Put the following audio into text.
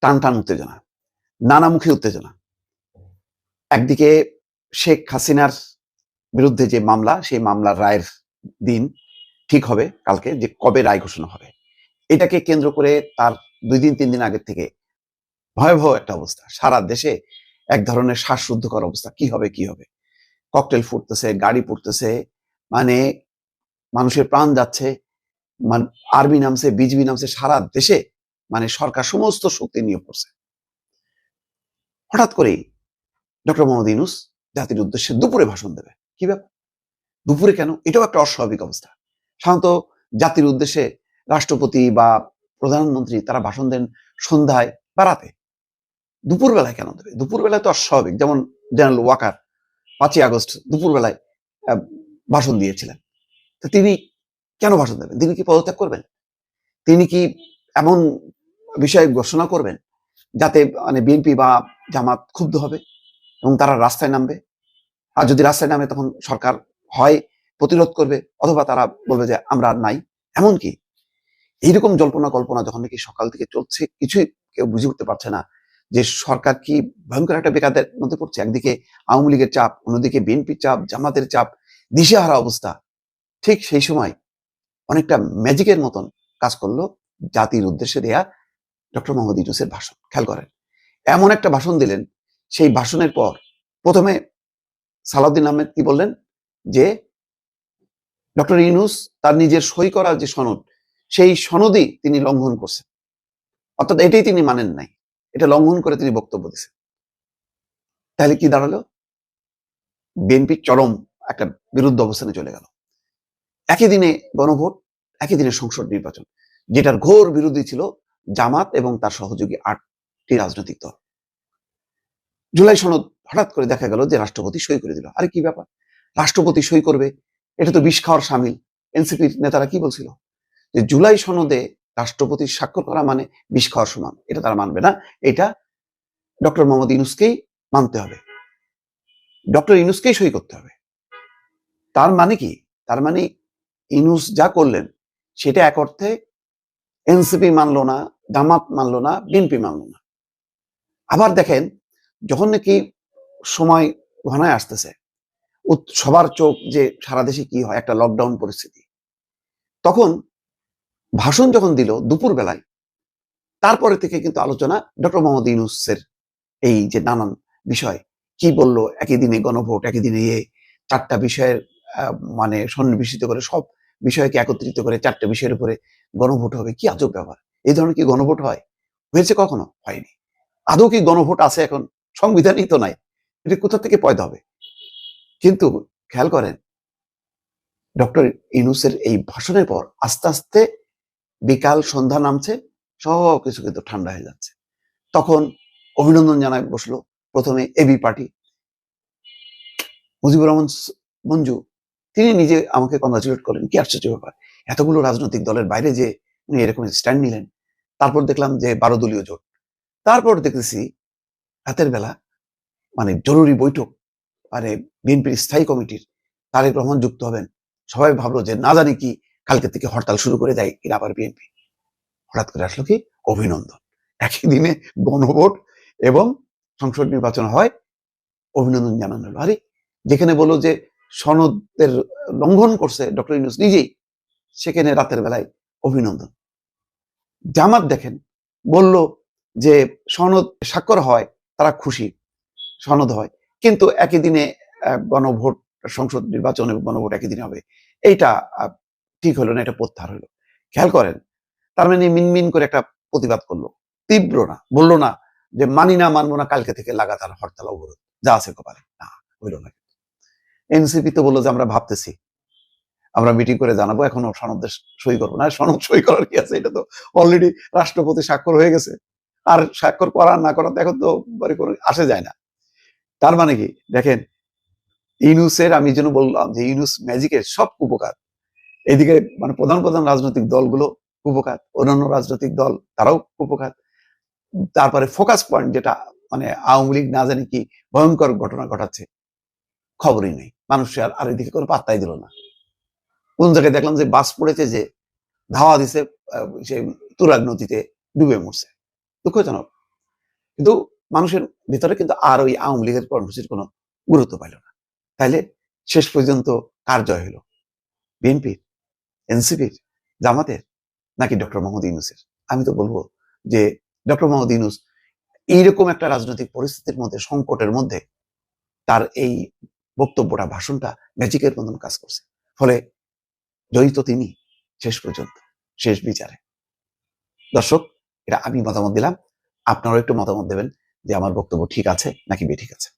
টান টান উত্তেজনা, নানামুখী উত্তেজনা। একদিকে শেখ হাসিনার বিরুদ্ধে যে মামলা, সেই মামলার রায়ের দিন ঠিক হবে কালকে, যে কবে রায় ঘোষণা হবে। এটাকে কেন্দ্র করে তার 2 দিন 3 দিন আগের থেকে ভয়াবহ একটা অবস্থা, সারা দেশে এক ধরনের শ্বাসরুদ্ধকর অবস্থা। কি হবে কি হবে, ককটেল ফুটতেছে, গাড়ি পুড়তেছে, মানে মানুষের প্রাণ যাচ্ছে, মানে আর্মি নামছে, বিজিবি নামছে, সারা দেশে মানে সরকার সমস্ত শক্তি নিয়ে পড়ছে। হঠাৎ করেই ডক্টর মোহাম্মদ ইউনূস জাতির উদ্দেশ্যে দুপুরে ভাষণ দেবে। কি ব্যাপার, দুপুরে কেন? এটাও একটা অস্বাভাবিক অবস্থা। সাধারণত জাতির উদ্দেশ্যে রাষ্ট্রপতি বা প্রধানমন্ত্রী তারা ভাষণ দেন সন্ধ্যায় বা রাতে, দুপুর বেলায় কেন দেবে? দুপুর বেলায় তো অস্বাভাবিক। যেমন জেনারেল ওয়াকার 5ই আগস্ট দুপুর বেলায় ভাষণ দিয়েছিলেন। তো তিনি কেন ভাষণ দেবেন? তিনি কি পদত্যাগ করবেন? তিনি কি এমন বিষয়ে ঘোষণা করবেন যাতে মানে বিএনপি বা জামাত ক্ষুব্ধ হবে এবং তারা রাস্তায় নামবে? আর যদি রাস্তায় নামে তখন সরকার হয় প্রতিরোধ করবে, অথবা তারা বলবে যে আমরা নাই। এমনকি এইরকম জল্পনা কল্পনা যখন নাকি সকাল থেকে চলছে, কিছুই কেউ বুঝে উঠতে পারছে না যে সরকার কি ভয়ঙ্কর একটা বেকারদের মধ্যে পড়ছে। একদিকে আওয়ামী লীগের চাপ, অন্যদিকে বিএনপির চাপ, জামাতের চাপ, দিশেহারা অবস্থা। ঠিক সেই সময় অনেকটা ম্যাজিকের মতন কাজ করলো জাতির উদ্দেশ্যে দেয়া ডক্টর মোহাম্মদ ইউনূসের ভাষণ। খেয়াল করেন, এমন একটা ভাষণ দিলেন, সেই ভাষণের পর প্রথমে সালাউদ্দিন আহমেদ কি বললেন যে ডক্টর ইউনূস তার নিজের সই করা যে সনদ, সেই সনদই তিনি লঙ্ঘন করছেন, অর্থাৎ এটাই তিনি মানেন নাই, এটা লঙ্ঘন করে তিনি বক্তব্য দিচ্ছেন। তাহলে কি দাঁড়ালো? বিএনপি চরম একটা বিরুদ্ধ অবস্থানে চলে গেল। একই দিনে গণভোট, একই দিনে সংসদ নির্বাচন, যেটার ঘোর বিরোধী ছিল জামাত এবং তার সহযোগী 8টি রাজনৈতিক দল। জুলাই সনদ হঠাৎ করে দেখা গেল যে রাষ্ট্রপতি সই করে দিল। আরে কি ব্যাপার, রাষ্ট্রপতি সই করবে? এটা তো বিষ খাওয়ার সামিল। এনসিপির নেতারা কি বলছিল যে জুলাই সনদে রাষ্ট্রপতির স্বাক্ষর করা মানে বিষ খাওয়ার সমান, এটা তারা মানবে না, এটা ডক্টর মোহাম্মদ ইউনূসকেই মানতে হবে, ডক্টর ইউনূসকেই সই করতে হবে। তার মানে কি? তার মানে ইউনূস যা করলেন সেটা এক অর্থে এনসিপি মানলো না, জামাত মানলো না, বিএনপি মানলো না। আবার দেখেন, যখন নাকি সময় ঘনায় আসতেছে, সবার চোখ যে সারা দেশে কি হয়, একটা লকডাউন পরিস্থিতি, তখন ভাষণ যখন দিল দুপুর বেলায়, তারপরে থেকে কিন্তু আলোচনা ডক্টর মোহাম্মদ ইউনূসের এই যে নানান বিষয় কি বললো, একই দিনে গণভোট, একই দিনে 4টা বিষয়ের মানে সন্নিবেশিত করে, সব বিষয়কে একত্রিত করে 4টে বিষয়ের উপরে গণভোট হবে। কি আজব ব্যাপার! এই ধরনের কি গণভোট হয়? হয়েছে কখনো? হয়নি। আদৌ কি গণভোট আছে এখন? সংবিধানই তো নাই, এটা কোথা থেকে পয়দা হবে? কিন্তু খেয়াল করেন, ডক্টর ইউনূসের এই ভাষণের পর আস্তে আস্তে বিকাল সন্ধ্যা নামছে, সব কিছু কিন্তু ঠান্ডা হয়ে যাচ্ছে। তখন অভিনন্দন জানায় বসলো প্রথমে এবি পার্টি, মুজিবুর রহমান মঞ্জু, তিনি নিজে আমাকে কংগ্রাচুলেট করেন। কি আশ্চর্য ব্যাপার, এতগুলো রাজনৈতিক দলের বাইরে যে উনি এরকম স্ট্যান্ড নিলেন। তারপর দেখলাম যে 12 দলীয় জোট। তারপর দেখতেছি রাতের বেলা মানে জরুরি বৈঠক, মানে বিএনপির স্থায়ী কমিটির তারেক রহমান যুক্ত হবেন। সবাই ভাবলো যে না জানি কি কালকে থেকে হরতাল শুরু করে দেয় এরা আবার বিএনপি। হঠাৎ করে আসলো কি অভিনন্দন, একই দিনে গণভোট এবং সংসদ নির্বাচন হয়, অভিনন্দন জানানো হলো। আরে যেখানে বললো যে সনদের লঙ্ঘন করছে ডক্টর ইউনূস নিজেই, সেখানে রাতের বেলায় অভিনন্দন। জামাত দেখেন বলল যে সনদ স্বাক্ষর হয়, তারা খুশি, সনদ হয়, কিন্তু একই দিনে গণভোট, সংসদ নির্বাচন এবং গণভোট একই দিনে হবে, এইটা ঠিক হলো না, এটা প্রত্যাহার হলো। খেয়াল করেন, তার মানে মিনমিন করে একটা প্রতিবাদ করলো, তীব্র না, বললো না যে মানি না, মানবো না, কালকে থেকে লাগাতার হরতাল অবরোধ যা আছে কপালে, না, হইল না। এনসিপি তো বললো যে আমরা ভাবতেছি, আমরা মিটিং করে জানাবো, এখনো সনদে সই করবো না। সনদ সই করার কি আছে, এটা তো অলরেডি রাষ্ট্রপতি স্বাক্ষর হয়ে গেছে, আর স্বাক্ষর করা না করা তো এখন তো কোনো আসে যায় না। তার মানে কি দেখেন, ইউনূসের, আমি যেন বললাম যে ইউনূস ম্যাজিকের সব কুপকাত, এদিকে মানে প্রধান প্রধান রাজনৈতিক দলগুলো কুপকাত, অন্যান্য রাজনৈতিক দল তারাও কুপকাত। তারপরে ফোকাস পয়েন্ট যেটা মানে আওয়ামী লীগ না জানি কি ভয়ঙ্কর ঘটনা ঘটাচ্ছে, খবরই নেই, মানুষ আর এদিকে কোনো পাত্তাই দিল না। কোন জায়গায় দেখলাম যে বাস পড়েছে, যে ধাওয়া দিছে, সেই তুরাগ নদীতে ডুবে মরছে। দুঃখজনক। কিন্তু মানুষের ভিতরে কিন্তু আর ওই আওয়ামী লীগের কর্মসূচির কোনো গুরুত্ব পাইল না। তাইলে শেষ পর্যন্ত কার জয় হলো? বিএনপির, এনসিপির, জামাতের, নাকি ডক্টর মোহাম্মদ ইউনূসের? আমি তো বলবো যে ডক্টর মোহাম্মদ ইউনূস এইরকম একটা রাজনৈতিক পরিস্থিতির মধ্যে, সংকটের মধ্যে তার এই বক্তব্যটা, ভাষণটা ম্যাজিকের মতন কাজ করছে। ফলে জয়িত তিনি শেষ পর্যন্ত, শেষ বিচারে। দর্শক, এটা আমি মতামত দিলাম। আপনারাও একটু মতামত দেবেন যে আমার বক্তব্য ঠিক আছে নাকি বেঠিক আছে।